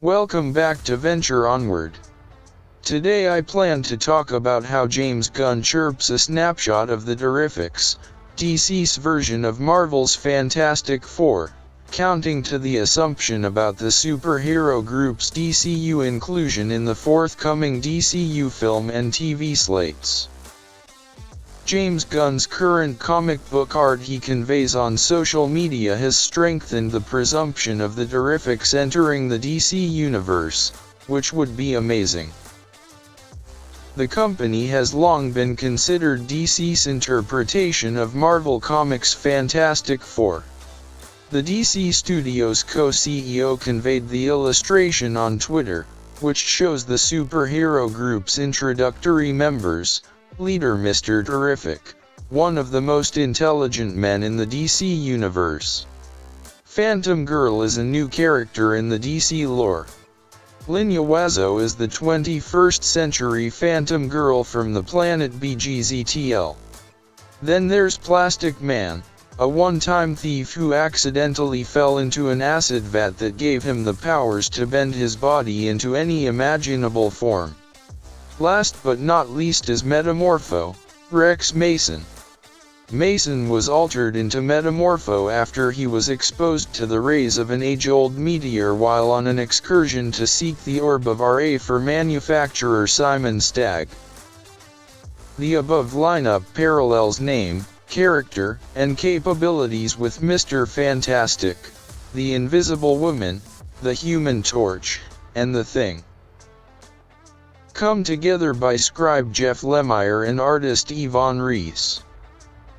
Welcome back to Venture Onward. Today I plan to talk about how James Gunn chirps a snapshot of the Terrifics, DC's version of Marvel's Fantastic Four, counting to the assumption about the superhero group's DCU inclusion in the forthcoming DCU film and TV slates. James Gunn's current comic book art he conveys on social media has strengthened the presumption of the Terrifics entering the DC universe, which would be amazing. The company has long been considered DC's interpretation of Marvel Comics' Fantastic Four. The DC Studios co-CEO conveyed the illustration on Twitter, which shows the superhero group's introductory members. Leader Mr. Terrific, one of the most intelligent men in the DC universe. Phantom Girl is a new character in the DC lore. Linya Wazo is the 21st century Phantom Girl from the planet BGZTL. Then there's Plastic Man, a one-time thief who accidentally fell into an acid vat that gave him the powers to bend his body into any imaginable form. Last but not least is Metamorpho, Rex Mason. Mason was altered into Metamorpho after he was exposed to the rays of an age-old meteor while on an excursion to seek the orb of Ra for manufacturer Simon Stagg. The above lineup parallels name, character, and capabilities with Mr. Fantastic, the Invisible Woman, the Human Torch, and the Thing. Come together by scribe Jeff Lemire and artist Yvonne Rees.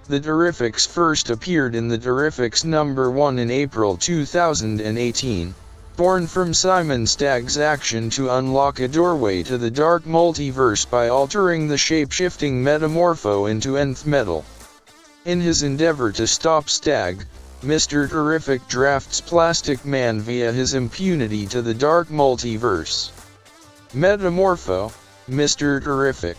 The Terrifics first appeared in the Terrifics #1 in April 2018, born from Simon Stagg's action to unlock a doorway to the dark multiverse by altering the shape-shifting Metamorpho into nth metal. In his endeavor to stop Stagg, Mr. Terrific drafts Plastic Man via his impunity to the dark multiverse. Metamorpho, Mr. Terrific,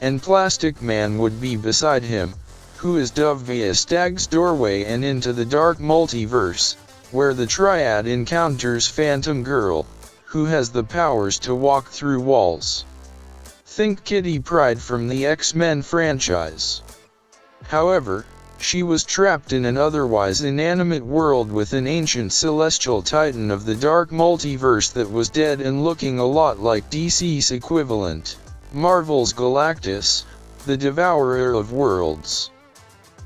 and Plastic Man would be beside him, who is dove via Stagg's doorway and into the dark multiverse, where the Triad encounters Phantom Girl, who has the powers to walk through walls. Think Kitty Pryde from the X-Men franchise. However, she was trapped in an otherwise inanimate world with an ancient celestial titan of the dark multiverse that was dead and looking a lot like DC's equivalent, Marvel's Galactus, the Devourer of Worlds.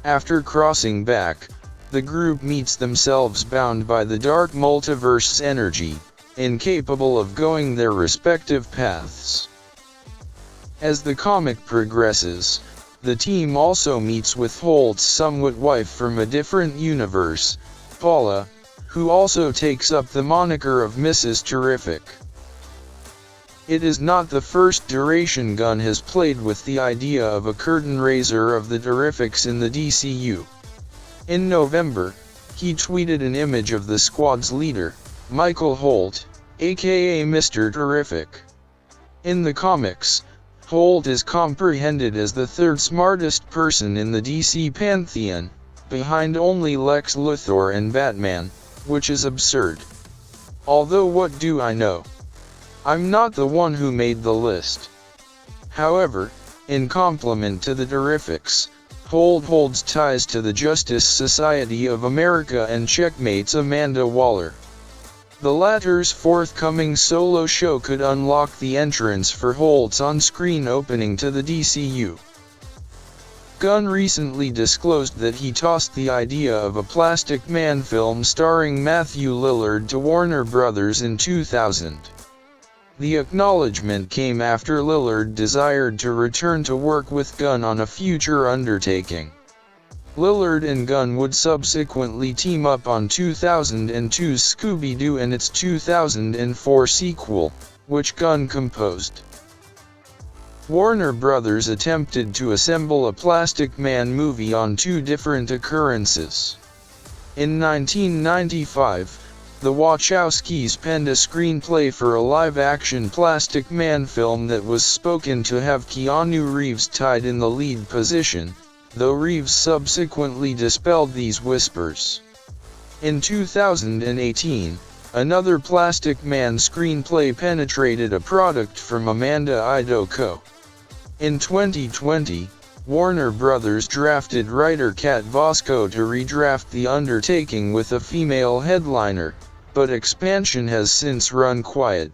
After crossing back, the group meets themselves bound by the dark multiverse's energy, incapable of going their respective paths. As the comic progresses, the team also meets with Holt's somewhat wife from a different universe, Paula, who also takes up the moniker of Mrs. Terrific. It is not the first duration Gunn has played with the idea of a curtain raiser of the Terrifics in the DCU. In November, he tweeted an image of the squad's leader, Michael Holt, aka Mr. Terrific. In the comics, Holt is comprehended as the third smartest person in the DC pantheon, behind only Lex Luthor and Batman, which is absurd. Although what do I know? I'm not the one who made the list. However, in compliment to the Terrifics, Holt holds ties to the Justice Society of America and checkmates Amanda Waller. The latter's forthcoming solo show could unlock the entrance for Holt's on-screen opening to the DCU. Gunn recently disclosed that he tossed the idea of a Plastic Man film starring Matthew Lillard to Warner Bros. In 2000. The acknowledgement came after Lillard desired to return to work with Gunn on a future undertaking. Lillard and Gunn would subsequently team up on 2002's Scooby-Doo and its 2004 sequel, which Gunn composed. Warner Bros. Attempted to assemble a Plastic Man movie on two different occurrences. In 1995, the Wachowskis penned a screenplay for a live-action Plastic Man film that was spoken to have Keanu Reeves tied in the lead position, though Reeves subsequently dispelled these whispers. In 2018, Another Plastic Man screenplay penetrated a product from Amanda Idoko. In 2020, Warner Bros. Drafted writer Kat Vosko to redraft The Undertaking with a female headliner, but expansion has since run quiet.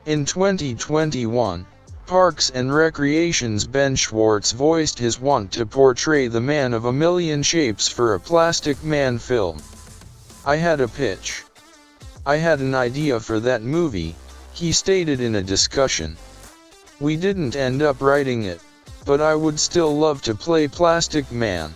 In 2021, Parks and Recreation's Ben Schwartz voiced his want to portray the man of a million shapes for a Plastic Man film. "I had a pitch. I had an idea for that movie," he stated in a discussion. "We didn't end up writing it, but I would still love to play Plastic Man."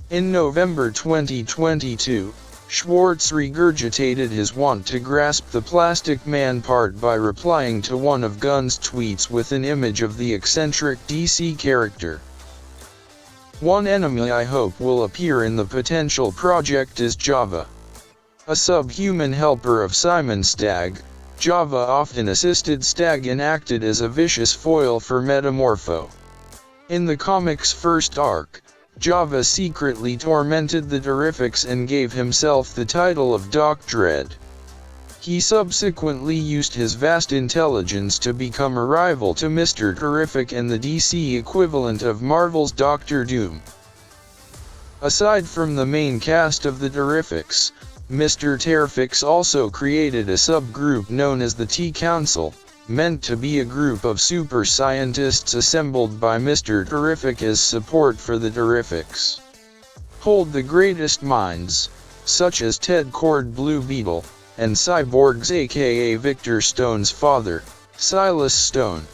In November 2022, Schwartz regurgitated his want to grasp the Plastic Man part by replying to one of Gunn's tweets with an image of the eccentric DC character. "One enemy I hope will appear in the potential project is Java. A subhuman helper of Simon Stagg, Java often assisted Stagg and acted as a vicious foil for Metamorpho. In the comic's first arc, Java secretly tormented the Terrifics and gave himself the title of Doc Dread. He subsequently used his vast intelligence to become a rival to Mr. Terrific and the DC equivalent of Marvel's Doctor Doom." Aside from the main cast of the Terrifics, Mr. Terrifics also created a subgroup known as the T-Council, meant to be a group of super scientists assembled by Mr. Terrific as support for the Terrifics. Hold the greatest minds, such as Ted Kord Blue Beetle, and Cyborgs aka Victor Stone's father, Silas Stone.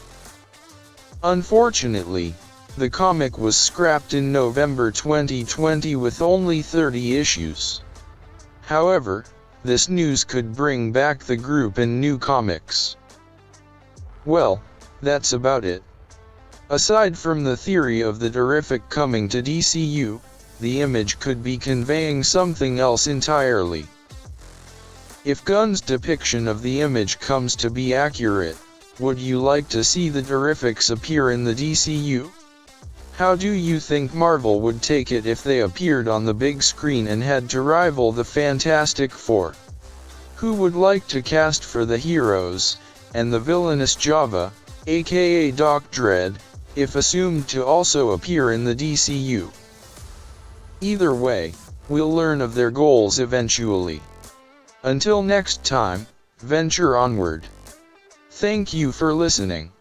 Unfortunately, the comic was scrapped in November 2020 with only 30 issues. However, this news could bring back the group in new comics. Well, that's about it. Aside from the theory of the Terrific coming to DCU, the image could be conveying something else entirely. If Gunn's depiction of the image comes to be accurate, would you like to see the Terrifics appear in the DCU? How do you think Marvel would take it if they appeared on the big screen and had to rival the Fantastic Four? Who would like to cast for the heroes, and the villainous Java, aka Doc Dread, if assumed to also appear in the DCU? Either way, we'll learn of their goals eventually. Until next time, venture onward. Thank you for listening.